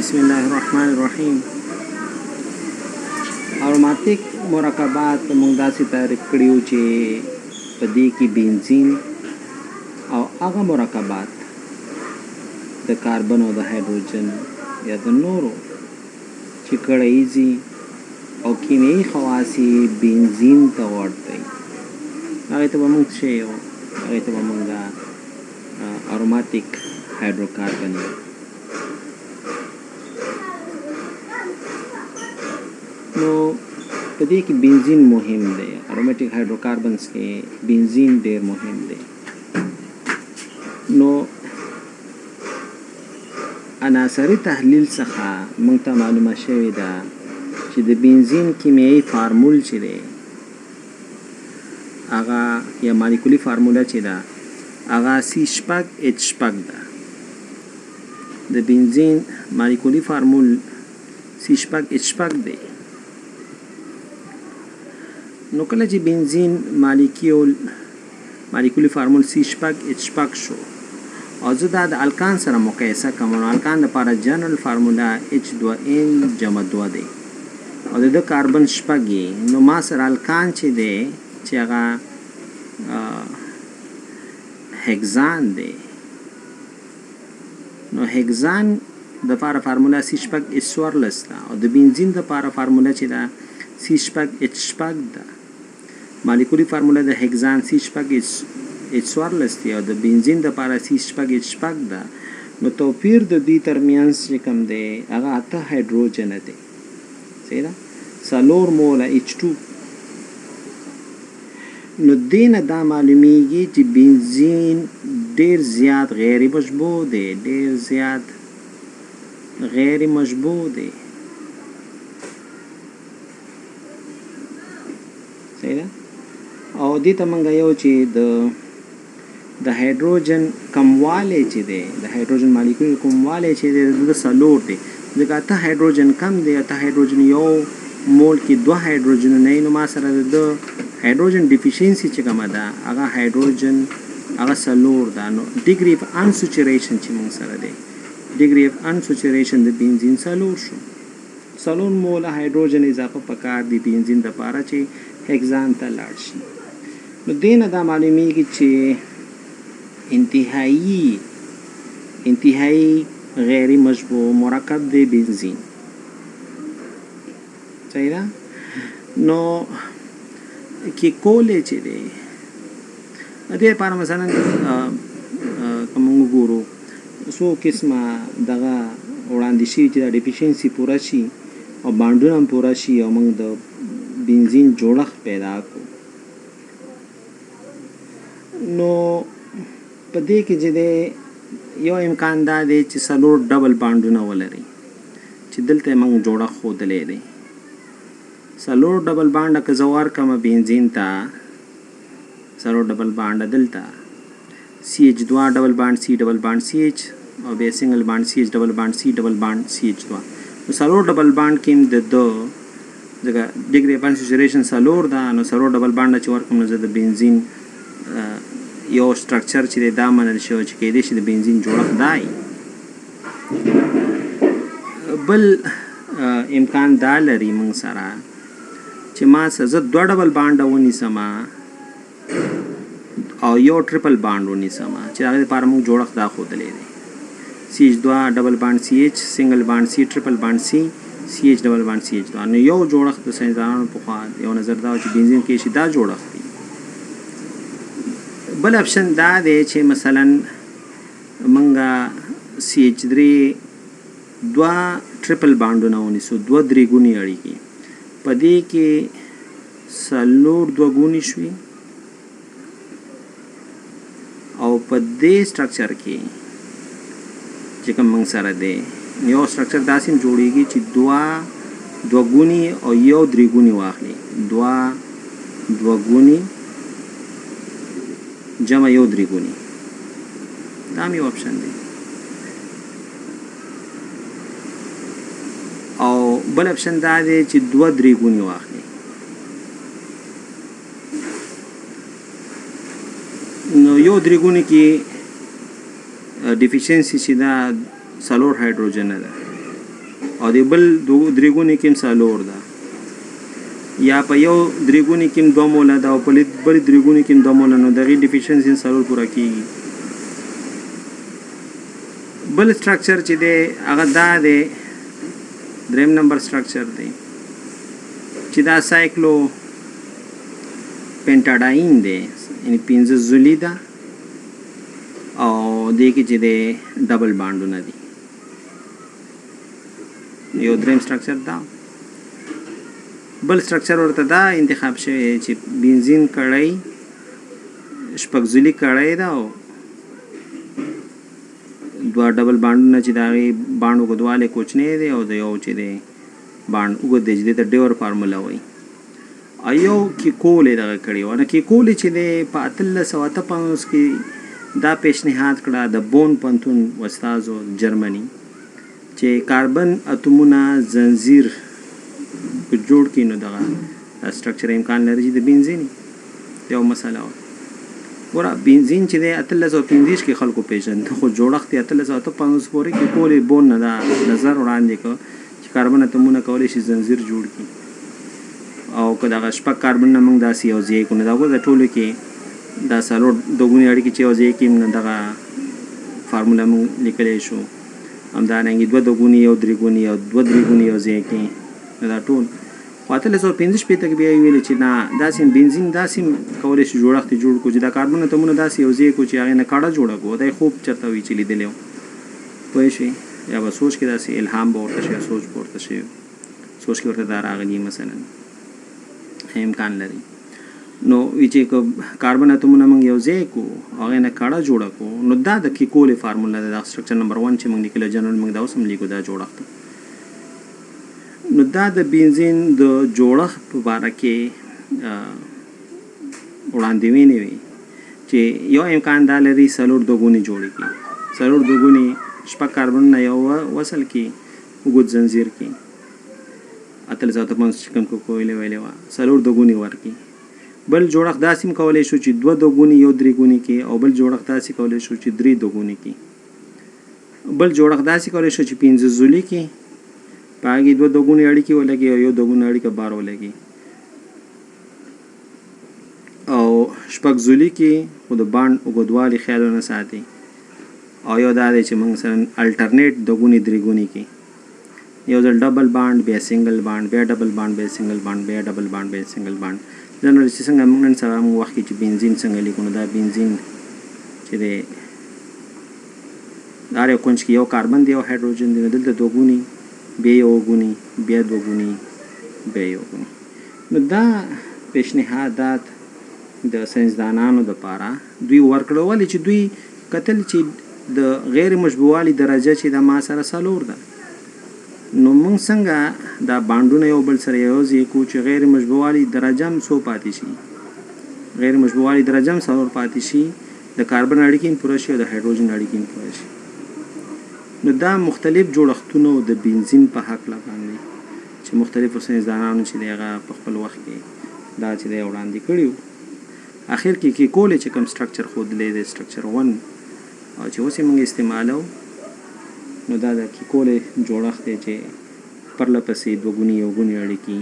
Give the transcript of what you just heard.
بسم الله الرحمن الرحیم. اروماتیک مرکبات موږ داسې تعریف کړیو چې په دې کې بنزین او هغه مرکبات د کاربن او د هایدروجن یا د نورو چې کړیزي او کیمیاوي خواص بنزین ته ورته دي هغه ته موږ شیو هغه ته موږ اروماتیک هایدروکاربن نو په دې کې بنزین مهم دی. اروماتیک هایدروکاربنز کې بنزین ډېر مهم دی. نو عناصري تحلیل څخه موږ ته معلومه شوې ده چې د بنزین کیمیاوي فارمول چې دی هغه یا مالیکولي فارموله چې ده هغه C6H6 ده. د بنزین مالیکولي فارمول C6H6 دی. نو کله چې بنزین مالیکولي فارمول C6H6 شو او زه دا د الکان سره مقایسه کوم نو الکان لپاره جنرال فارموله H2N+2 دی او د کاربن شپږ نو ما سره الکان چې دی چې هغه هگزان دی. نو هگزان د لپاره فارموله C6H14 ده او د بنزین د لپاره فارموله چې ده C6H6 ده. مالیکولي فارموله د هگزان C6H14 دی او د بنزین د لپاره C6H6 ده. نو توپیر د دې ترمنځ چې کوم دی هغه 8 هایدروجن دی. صحیح ده؟ 4 موله H2. نو دینه دا معلومیږي چې بنزین ډیر زیات غیر مشبوع دی. صحیح ده؟ او دې ته موږ یو چې د هایدروجن کموالی چې دی د هایدروجن مالیکول کموالی چې دی د 4 دی ځکه 8 هایدروجن کم دی. 8 هایدروجن یو مول کې 2 هایدروجن نه نو ما سره د هایدروجن ډیفیشنسي چې کومه ده هغه هایدروجن هغه 4 ده. نو ډیګري اف انسچوریشن چې موږ سره دی ډیګري اف انسچوریشن د بنزین 4 شو. 4 مول هایدروجن اضافه پکار دی بنزین د لپاره چې هگزان ته لاړ شي. نو دینه دا معلومیږي چې انتهایی غیر مشبوع مرکب دی بنزین. صحیح ده؟ نو کې کولې چې دی دې لپاره مثلا کوم وګورو څو قسمه دغه وړاندې شي چې د ډیفیشنسي پوره شي او بانډونه هم پوره شي او موږ د بنزین جوړښت پیدا کړو. نو په دې کې چې دی یو امکان دا دی چې 4 ډبل بانډونه ولري چې دلته موږ جوړښت ښودلی دی. 4 ډبل بانډه که زه ورکړم بنزین ته 4 ډبل بانډه دلته CH2 ډبل بانډ C ډبل بانډ CH او بیا سنگل بانډ CH ډبل بانډ C ډبل بانډ CH2. نو 4 ډبل بانډ کې د ځکه ډیګري اف انسچوریشن 4 ده نو 4 ډبل بانډ چې ورکوم نو زه د بنزین یو سټرکچر چې دا منل شو چې کېدای شي د بنزین جوړښت دی. بل امکان دا لري موږ سره چې ما زه 2 ډبل بانډ ونیسم او یو ټریپل بانډ ونیسم چې هغه لپاره موږ جوړښت دا ښودلی دی CH2 ډبل بانډ CH سنگل بانډ C ټریپل بانډ C CH ډبل بانډ CH2. نو یو جوړښت د ساینسدانانو پخوا یو نظر دا چې بنزین کې شي دا جوړښت دی. بل اپشن دا دی چې مثلا منګه CH3 2 ټریپل بانډونه ونیسو 2 درېګونې اړیکې په دې کې 4 2 ګونې شوي او په دې سټرکچر کې چې کوم موږ سره دی یو سټرکچر داسې جوړیږي چې 2 ګونې او یو 3 ګونې واخلي 2 ګونې جمع یو 3 ګونې دا هم یو اپشن دی. او بل اپشن دا دی چې 2 3 ګونې واخلي نو یو 3 ګونې کې ډیفیشنسي چې دا 4 هایدروجن ده او د بل درې ګونې کې څلور ده یا په یو درې ګونې کې 2 موله ده او په بل درې ګونې کې 2 موله نو دغه ډیفیشنسي څلور پوره کیږي بل سټرکچر چې دی هغه دا دی دریم نمبر سټرکچر دی چې دا سایکلو پینټاډاین دی یعنی 15 زولی ده او دې کې چې دی ډبل بانډونه دي یو دریم سټرکچر دا بل سټرکچر ورته دا انتخاب شوی چې بنزین کړی شپږ زولی کړی دا او دوه ډبل بانډونه چې دا غي باند وګدواله کوچنی دی او د یو چې دی باند وګد دی د ډیور فارمولا وای ایو کې کولې دا کړی ونه کې کولې چې دی په 1355 کې دا پیشنهاد کړه د بون پنتون استادو جرمني چې کاربن اتومونه زنجیر جوړ کینو دغه سټرکچر امکان لري چې د بنزین یو مسله ورا بنزین چې د 1315 کې خلکو پیژند خو جوړښت 1355 پورې کې کولې بون نه دا نظر وړاندې کو چې کاربن اتومونه کولای شي زنجیر جوړ کړي او کله هغه شپږ کاربن نه موږ داسې یو ځای کو نه دا د ټولو کې دا سالو دوګونی اړیکې چې یو ځای کې موږ دغه فارمولا موږ لیکلی شو همدارنګه دوه دوګونی یو درې ګونی او دوه درې ګونی یو ځای کې دا ټول خاطر له 15 پته کې بیا ویل چې نه داسې بنزین داسې کولای شي جوړښت جوړ کو چې دا کاربن اتومونه داسې یو ځای کو چې هغه نه کاړه جوړه کو دا خوب چرته وی چې لیدل پوه شي یا به سوچ کې داسې الهام به ورته شي سوچ ورته شي سوچ کې ورته دا راغلی مثلا امکان لري نو چې کاربن اتومونه موږ یو ځای کو هغه نه کاړه جوړه کو نو دا د کیکولې فارمولا د سټرکچر نمبر 1 چې موږ لیکل جنرال موږ دا اوس هم لیکو دا جوړښت نو دا د بنزین د جوړښت په اړه کې وړاندوینې وي چې یو امکان دا لري سلور دوګونی جوړ کی سلور دوګونی شپږ کاربن نه یو وصل کی وګد زنجیر کی اتل زاته پنځ کم کو کویلې ویلې وا سلور دوګونی ورکی بل جوړښت داسې کولای شو چې دوه دوګونی یو درې ګونی کې او بل جوړښت داسې کولای شو چې درې دوګونی کې بل جوړښت داسې کولای شو چې 15 زولی کې پاګي دوه دوګونی اړیکې ولګي او یو دوګونی اړیکه بار ولګي او شپږ زولی کې خود باند وګدوالي خیال نه ساتي او یو دا دی چې موږ مثلا الټرنیټ دوګونی درې ګونی کې یو ځل ډبل باند بیا سنگل باند بیا ډبل باند بیا سنگل باند بیا ډبل باند بیا سنگل باند جنرال چې څنګه موږ نن سبا موږ وخت چې بنزین څنګه لیکو نو دا بنزین چې دی دا یو کونج کې یو کاربن دی او هایدروجن دی دلته دوګونی بیا یو غونی بیا دوګونی بیا یو غونی نو دا پیشنهادات د ساينسدانانو د پاره دوی ورکړول چې دوی کتل چې د غیر مشبوعالي درجه چې د ما سره سلور ده نو موږ څنګه دا باندونه یو بل سره یو ځای کو چې غیر مشبوعالي درجه هم سو پاتې شي غیر مشبوعالي درجه هم سلور پاتې شي د کاربن اړیکې پوره شي او د هایدروجن اړیکې پوره شي نو دا مختلف جوړښتونه د بنزین په حق لا باندې چې مختلفو ساينسدانانو چې هغه په خپل وخت کې دا چې وړاندې کړیو اخر کې کولې چې کوم سټرکچر خود لې د سټرکچر 1 او چې اوس موږ استعمالو نو دا د کولې جوړښت چې پرله پسې دوګونی یو غونی اړیکې